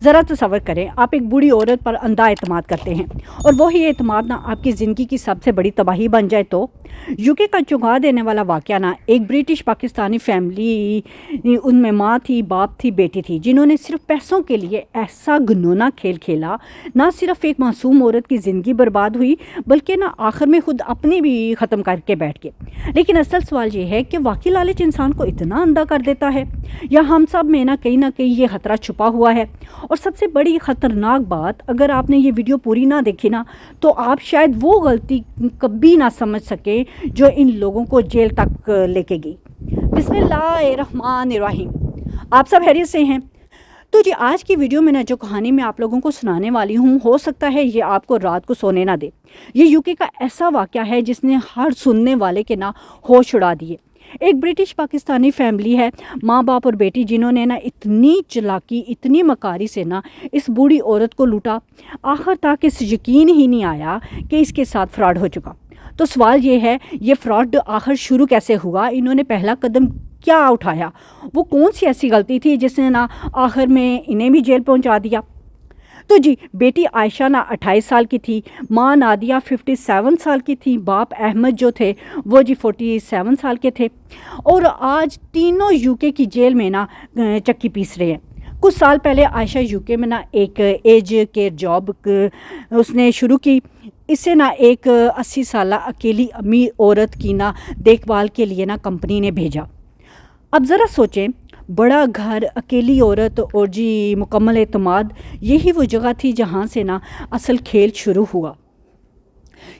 ذرا تصور کریں آپ ایک بوڑھی عورت پر اندھا اعتماد کرتے ہیں اور وہی اعتماد نہ آپ کی زندگی کی سب سے بڑی تباہی بن جائے تو یو کے کا چونکا دینے والا واقعہ نا ایک برٹش پاکستانی فیملی، ان میں ماں تھی، باپ تھی، بیٹی تھی، جنہوں نے صرف پیسوں کے لیے ایسا گھنونا کھیل کھیلا، نہ صرف ایک معصوم عورت کی زندگی برباد ہوئی بلکہ نہ آخر میں خود اپنی بھی ختم کر کے بیٹھ گئے۔ لیکن اصل سوال یہ ہے کہ واقعی لالچ انسان کو اتنا اندھا کر دیتا ہے یا ہم سب میں نہ کہیں یہ خطرہ چھپا ہوا ہے؟ اور سب سے بڑی خطرناک بات، اگر آپ نے یہ ویڈیو پوری نہ دیکھی نا تو آپ شاید وہ غلطی کبھی نہ سمجھ سکیں جو ان لوگوں کو جیل تک لے کے گئی۔ بسم اللہ الرحمن الرحیم۔ آپ سب خیریت سے ہیں؟ تو جی آج کی ویڈیو میں نا جو کہانی میں آپ لوگوں کو سنانے والی ہوں، ہو سکتا ہے یہ آپ کو رات کو سونے نہ دے۔ یہ یو کے کا ایسا واقعہ ہے جس نے ہر سننے والے کے نا ہوش اڑا دیے۔ ایک برٹش پاکستانی فیملی ہے، ماں باپ اور بیٹی، جنہوں نے نا اتنی چلاکی، اتنی مکاری سے نا اس بوڑھی عورت کو لوٹا، آخر تک اس یقین ہی نہیں آیا کہ اس کے ساتھ فراڈ ہو چکا۔ تو سوال یہ ہے، یہ فراڈ آخر شروع کیسے ہوا؟ انہوں نے پہلا قدم کیا اٹھایا؟ وہ کون سی ایسی غلطی تھی جس نے نا آخر میں انہیں بھی جیل پہنچا دیا؟ تو جی بیٹی عائشہ نا 28 سال کی تھی، ماں نادیہ 57 سال کی تھی، باپ احمد جو تھے وہ جی 47 سال کے تھے، اور آج تینوں یو کے کی جیل میں نا چکی پیس رہے ہیں۔ کچھ سال پہلے عائشہ یو کے میں نا ایک ایج کیئر جاب اس نے شروع کی۔ اسے نا ایک 80 سالہ اکیلی امیر عورت کی نا دیکھ بھال کے لیے نا کمپنی نے بھیجا۔ اب ذرا سوچیں، بڑا گھر، اکیلی عورت اور جی مکمل اعتماد، یہی وہ جگہ تھی جہاں سے نا اصل کھیل شروع ہوا۔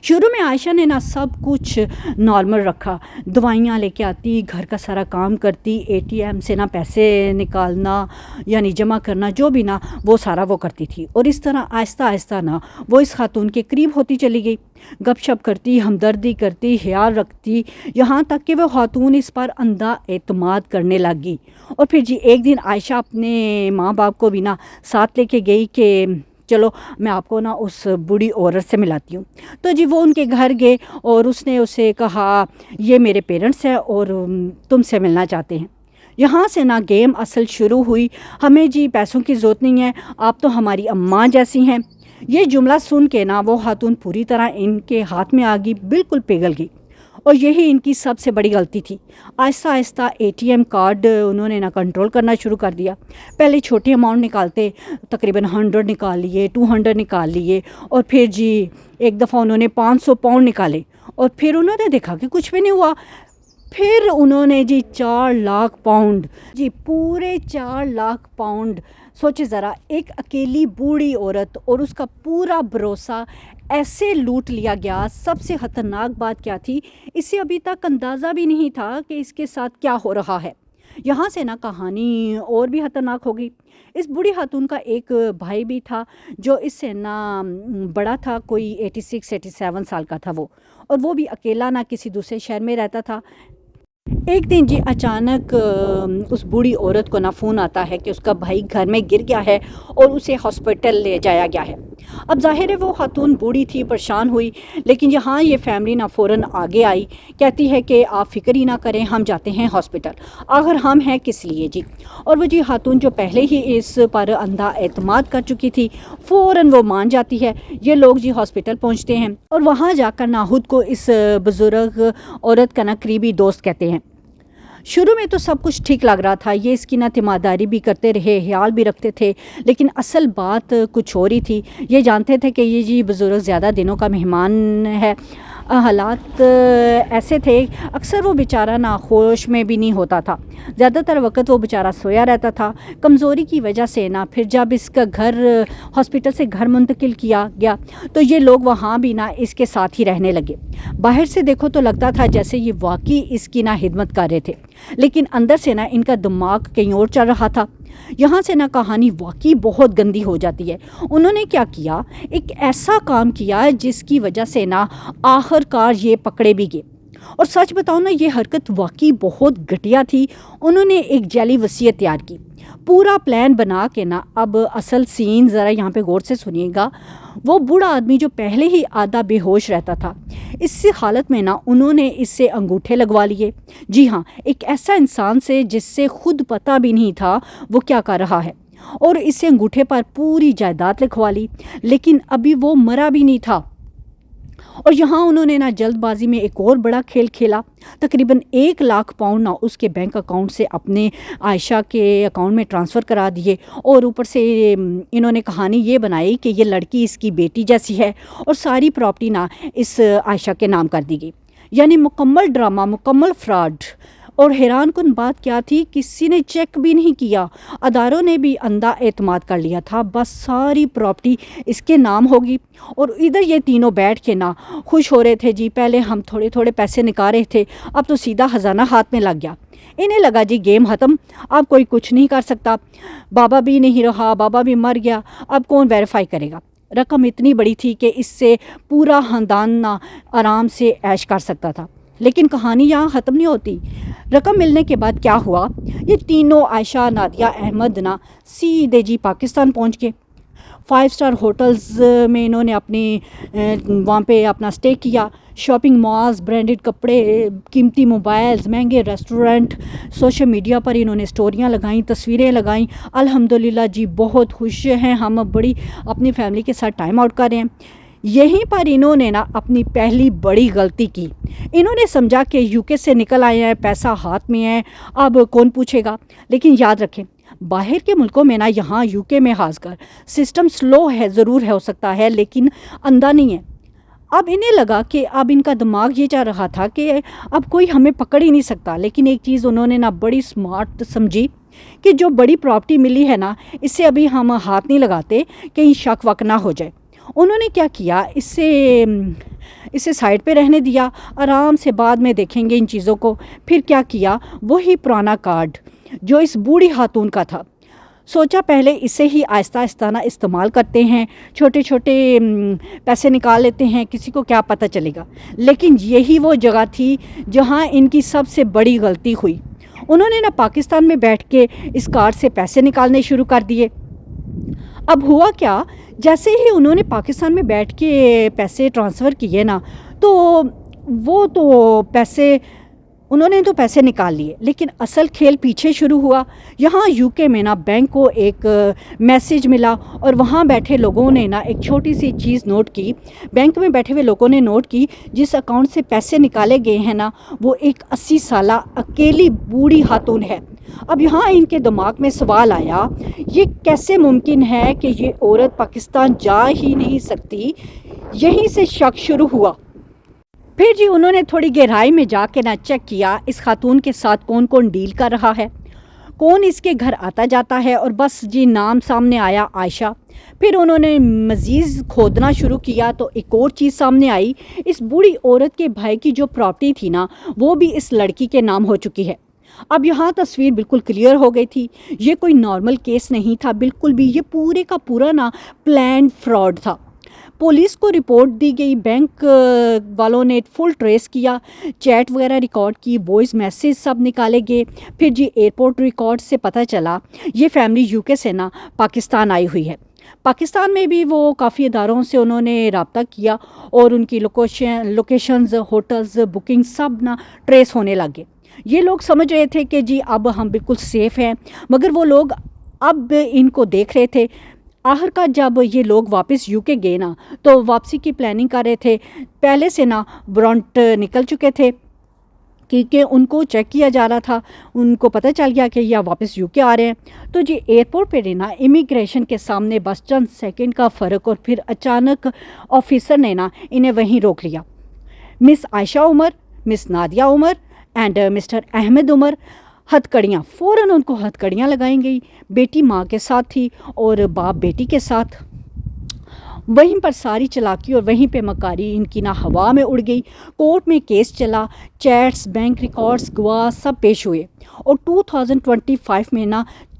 شروع میں عائشہ نے نا سب کچھ نارمل رکھا، دوائیاں لے کے آتی، گھر کا سارا کام کرتی، اے ٹی ایم سے نا پیسے نکالنا یعنی جمع کرنا، جو بھی نا وہ سارا وہ کرتی تھی، اور اس طرح آہستہ آہستہ نا وہ اس خاتون کے قریب ہوتی چلی گئی، گپ شپ کرتی، ہمدردی کرتی، خیال رکھتی، یہاں تک کہ وہ خاتون اس پر اندھا اعتماد کرنے لگ گئی۔ اور پھر جی ایک دن عائشہ اپنے ماں باپ کو بھی نا ساتھ لے کے گئی کہ چلو میں آپ کو نا اس بوڑھی عورت سے ملاتی ہوں۔ تو جی وہ ان کے گھر گئے اور اس نے اسے کہا یہ میرے پیرنٹس ہیں اور تم سے ملنا چاہتے ہیں۔ یہاں سے نا گیم اصل شروع ہوئی۔ ہمیں جی پیسوں کی ضرورت نہیں ہے، آپ تو ہماری اماں جیسی ہیں۔ یہ جملہ سن کے نا وہ خاتون پوری طرح ان کے ہاتھ میں آ گئی، بالکل پگھل گئی، اور یہی ان کی سب سے بڑی غلطی تھی۔ آہستہ آہستہ اے ٹی ایم کارڈ انہوں نے نا کنٹرول کرنا شروع کر دیا۔ پہلے چھوٹی اماؤنٹ نکالتے، تقریباً 100 نکال لیے، 200 نکال لیے، اور پھر جی ایک دفعہ انہوں نے 500 پاؤنڈ نکالے، اور پھر انہوں نے دیکھا کہ کچھ بھی نہیں ہوا۔ پھر انہوں نے جی 4 لاکھ پاؤنڈ، جی پورے 4 لاکھ پاؤنڈ، سوچے ذرا، ایک اکیلی بوڑھی عورت اور اس کا پورا بھروسہ ایسے لوٹ لیا گیا۔ سب سے خطرناک بات کیا تھی، اسے ابھی تک اندازہ بھی نہیں تھا کہ اس کے ساتھ کیا ہو رہا ہے۔ یہاں سے نا کہانی اور بھی خطرناک ہو گئی۔ اس بوڑھی خاتون کا ایک بھائی بھی تھا جو اس سے نا بڑا تھا، کوئی 86-87 سال کا تھا وہ، اور وہ بھی اکیلا نہ کسی دوسرے شہر میں رہتا تھا۔ ایک دن جی اچانک اس بوڑھی عورت کو نا فون آتا ہے کہ اس کا بھائی گھر میں گر گیا ہے اور اسے ہاسپٹل لے جایا گیا ہے۔ اب ظاہر ہے وہ خاتون بوڑھی تھی، پریشان ہوئی، لیکن یہاں یہ فیملی نا فوراً آگے آئی، کہتی ہے کہ آپ فکر ہی نہ کریں، ہم جاتے ہیں ہاسپٹل۔ آخر ہم ہیں کس لیے جی؟ اور وہ جی خاتون جو پہلے ہی اس پر اندھا اعتماد کر چکی تھی، فوراً وہ مان جاتی ہے۔ یہ لوگ جی ہاسپٹل پہنچتے ہیں اور وہاں جا کر ناہد کو اس بزرگ عورت کا نا قریبی دوست کہتے ہیں۔ شروع میں تو سب کچھ ٹھیک لگ رہا تھا، یہ اس کی نا تیمارداری بھی کرتے رہے، خیال بھی رکھتے تھے، لیکن اصل بات کچھ اور ہی تھی۔ یہ جانتے تھے کہ یہ جی بزرگ زیادہ دنوں کا مہمان ہے۔ حالات ایسے تھے، اکثر وہ بیچارہ نا ہوش میں بھی نہیں ہوتا تھا، زیادہ تر وقت وہ بیچارہ سویا رہتا تھا کمزوری کی وجہ سے نا۔ پھر جب اس کا گھر ہاسپٹل سے گھر منتقل کیا گیا تو یہ لوگ وہاں بھی نا اس کے ساتھ ہی رہنے لگے۔ باہر سے دیکھو تو لگتا تھا جیسے یہ واقعی اس کی نا خدمت کر رہے تھے، لیکن اندر سے نا ان کا دماغ کہیں اور چل رہا تھا۔ یہاں سے نا کہانی واقعی بہت گندی ہو جاتی ہے۔ انہوں نے کیا کیا، ایک ایسا کام کیا جس کی وجہ سے نا آخر کار یہ پکڑے بھی گئے، اور سچ بتاؤ نا یہ حرکت واقعی بہت گھٹیا تھی۔ انہوں نے ایک جعلی وصیت تیار کی، پورا پلان بنا کے نا۔ اب اصل سین ذرا یہاں پہ غور سے سنیے گا۔ وہ بوڑھا آدمی جو پہلے ہی آدھا بے ہوش رہتا تھا، اس حالت میں نا انہوں نے اس سے انگوٹھے لگوا لیے۔ جی ہاں، ایک ایسا انسان سے جس سے خود پتہ بھی نہیں تھا وہ کیا کر رہا ہے۔ اور اس سے انگوٹھے پر پوری جائیداد لکھوا لی، لیکن ابھی وہ مرا بھی نہیں تھا۔ اور یہاں انہوں نے جلد بازی میں ایک اور بڑا کھیل کھیلا، تقریباً 1,00,000 پاؤنڈ اس کے بینک اکاؤنٹ سے اپنے عائشہ کے اکاؤنٹ میں ٹرانسفر کرا دیے، اور اوپر سے انہوں نے کہانی یہ بنائی کہ یہ لڑکی اس کی بیٹی جیسی ہے، اور ساری پراپرٹی اس عائشہ کے نام کر دی گئی، یعنی مکمل ڈرامہ، مکمل فراڈ۔ اور حیران کن بات کیا تھی، کسی نے چیک بھی نہیں کیا، اداروں نے بھی اندھا اعتماد کر لیا تھا، بس ساری پراپرٹی اس کے نام ہوگی۔ اور ادھر یہ تینوں بیٹھ کے خوش ہو رہے تھے، جی پہلے ہم تھوڑے تھوڑے پیسے نکال رہے تھے، اب تو سیدھا خزانہ ہاتھ میں لگ گیا۔ انہیں لگا جی گیم ختم، اب کوئی کچھ نہیں کر سکتا، بابا بھی نہیں رہا، بابا بھی مر گیا، اب کون ویریفائی کرے گا۔ رقم اتنی بڑی تھی کہ اس سے پورا خاندان آرام سے عیش کر سکتا تھا۔ لیکن کہانی یہاں ختم نہیں ہوتی۔ رقم ملنے کے بعد کیا ہوا، یہ تینوں عائشہ، نادیہ، احمد سیدھے جی پاکستان پہنچ گئے۔ 5 اسٹار ہوٹلز میں انہوں نے وہاں پہ اپنا اسٹے کیا، شاپنگ مالز، برانڈڈ کپڑے، قیمتی موبائلز، مہنگے ریسٹورنٹ، سوشل میڈیا پر انہوں نے اسٹوریاں لگائیں، تصویریں لگائیں۔ الحمدللہ جی بہت خوش ہیں ہم، بڑی اپنی فیملی کے ساتھ ٹائم آؤٹ کر رہے ہیں۔ یہیں پر انہوں نے اپنی پہلی بڑی غلطی کی۔ انہوں نے سمجھا کہ UK سے نکل آئے ہیں، پیسہ ہاتھ میں ہے، اب کون پوچھے گا۔ لیکن یاد رکھیں، باہر کے ملکوں میں یہاں UK میں خاص کر سسٹم سلو ہے، ضرور ہو سکتا ہے لیکن اندھا نہیں ہے۔ اب انہیں لگا کہ اب ان کا دماغ یہ چاہ رہا تھا کہ اب کوئی ہمیں پکڑ ہی نہیں سکتا، لیکن ایک چیز انہوں نے بڑی سمارٹ سمجھی کہ جو بڑی پراپرٹی ملی ہے اس سے ابھی ہم ہاتھ نہیں لگاتے، کہیں شک وک نہ ہو جائے۔ انہوں نے کیا کیا، اسے سائڈ پہ رہنے دیا، آرام سے بعد میں دیکھیں گے ان چیزوں کو۔ پھر کیا کیا، وہی پرانا کارڈ جو اس بوڑھی خاتون کا تھا، سوچا پہلے اسے ہی آہستہ آہستہ استعمال کرتے ہیں، چھوٹے چھوٹے پیسے نکال لیتے ہیں، کسی کو کیا پتہ چلے گا۔ لیکن یہی وہ جگہ تھی جہاں ان کی سب سے بڑی غلطی ہوئی۔ انہوں نے پاکستان میں بیٹھ کے اس کارڈ سے پیسے نکالنے شروع کر دیے۔ اب ہوا کیا، جیسے ہی انہوں نے پاکستان میں بیٹھ کے پیسے ٹرانسفر کیے تو وہ تو پیسے انہوں نے تو پیسے نکال لیے، لیکن اصل کھیل پیچھے شروع ہوا۔ یہاں UK میں بینک کو ایک میسیج ملا، اور وہاں بیٹھے لوگوں نے ایک چھوٹی سی چیز نوٹ کی، بینک میں بیٹھے ہوئے لوگوں نے نوٹ کی، جس اکاؤنٹ سے پیسے نکالے گئے ہیں وہ ایک 80 سالہ اکیلی بوڑھی خاتون ہے۔ اب یہاں ان کے دماغ میں سوال آیا، یہ کیسے ممکن ہے کہ یہ عورت پاکستان جا ہی نہیں سکتی؟ یہیں سے شک شروع ہوا۔ پھر جی انہوں نے تھوڑی گہرائی میں جا کے چیک کیا اس خاتون کے ساتھ کون کون ڈیل کر رہا ہے، کون اس کے گھر آتا جاتا ہے، اور بس جی نام سامنے آیا، عائشہ۔ پھر انہوں نے مزید کھودنا شروع کیا تو ایک اور چیز سامنے آئی، اس بوڑھی عورت کے بھائی کی جو پراپرٹی تھی وہ بھی اس لڑکی کے نام ہو چکی ہے۔ اب یہاں تصویر بالکل کلیئر ہو گئی تھی، یہ کوئی نارمل کیس نہیں تھا بالکل بھی، یہ پورے کا پورا پلانڈ فراڈ تھا۔ پولیس کو رپورٹ دی گئی، بینک والوں نے فل ٹریس کیا، چیٹ وغیرہ ریکارڈ کی، وائس میسیج سب نکالے گئے۔ پھر جی ایئرپورٹ ریکارڈ سے پتہ چلا یہ فیملی UK سے پاکستان آئی ہوئی ہے۔ پاکستان میں بھی وہ کافی اداروں سے انہوں نے رابطہ کیا، اور ان کی لوکیشنز، ہوٹلز، بکنگ سب ٹریس ہونے لگے۔ یہ لوگ سمجھ رہے تھے کہ جی اب ہم بالکل سیف ہیں، مگر وہ لوگ اب ان کو دیکھ رہے تھے۔ آخر کار جب یہ لوگ واپس UK گئے تو واپسی کی پلاننگ کر رہے تھے، پہلے سے وارنٹ نکل چکے تھے، کیونکہ ان کو چیک کیا جا رہا تھا، ان کو پتہ چل گیا کہ یہ واپس UK آ رہے ہیں۔ تو جی ایئرپورٹ پہ امیگریشن کے سامنے بس چند سیکنڈ کا فرق، اور پھر اچانک آفیسر نے انہیں وہیں روک لیا۔ Miss Ayesha Umar, miss Nadia Umar and mister Ahmed Umar, ہتھ کڑیاں، فوراً ان کو ہتھ کڑیاں لگائیں گئی۔ بیٹی ماں کے ساتھ تھی اور باپ بیٹی کے ساتھ۔ وہیں پر ساری چلاکی اور وہیں پہ مکاری ان کی ہوا میں اڑ گئی۔ کورٹ میں کیس چلا، چیٹس، بینک ریکارڈز، گواہ سب پیش ہوئے، اور 2025 میں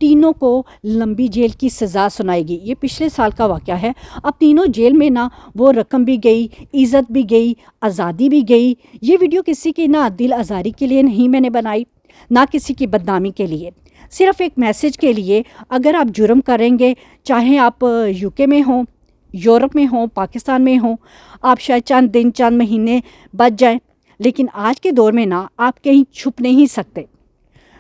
تینوں کو لمبی جیل کی سزا سنائی گئی۔ یہ پچھلے سال کا واقعہ ہے۔ اب تینوں جیل میں وہ رقم بھی گئی، عزت بھی گئی، آزادی بھی گئی۔ یہ ویڈیو کسی کی دل آزاری کے لیے نہیں میں نے بنائی، نہ کسی کی بدنامی کے لیے، صرف ایک میسیج کے لیے۔ اگر آپ جرم کریں گے، چاہے آپ UK میں ہوں، یورپ میں ہوں، پاکستان میں ہوں، آپ شاید چند دن، چند مہینے بچ جائیں، لیکن آج کے دور میں آپ کہیں چھپ نہیں سکتے۔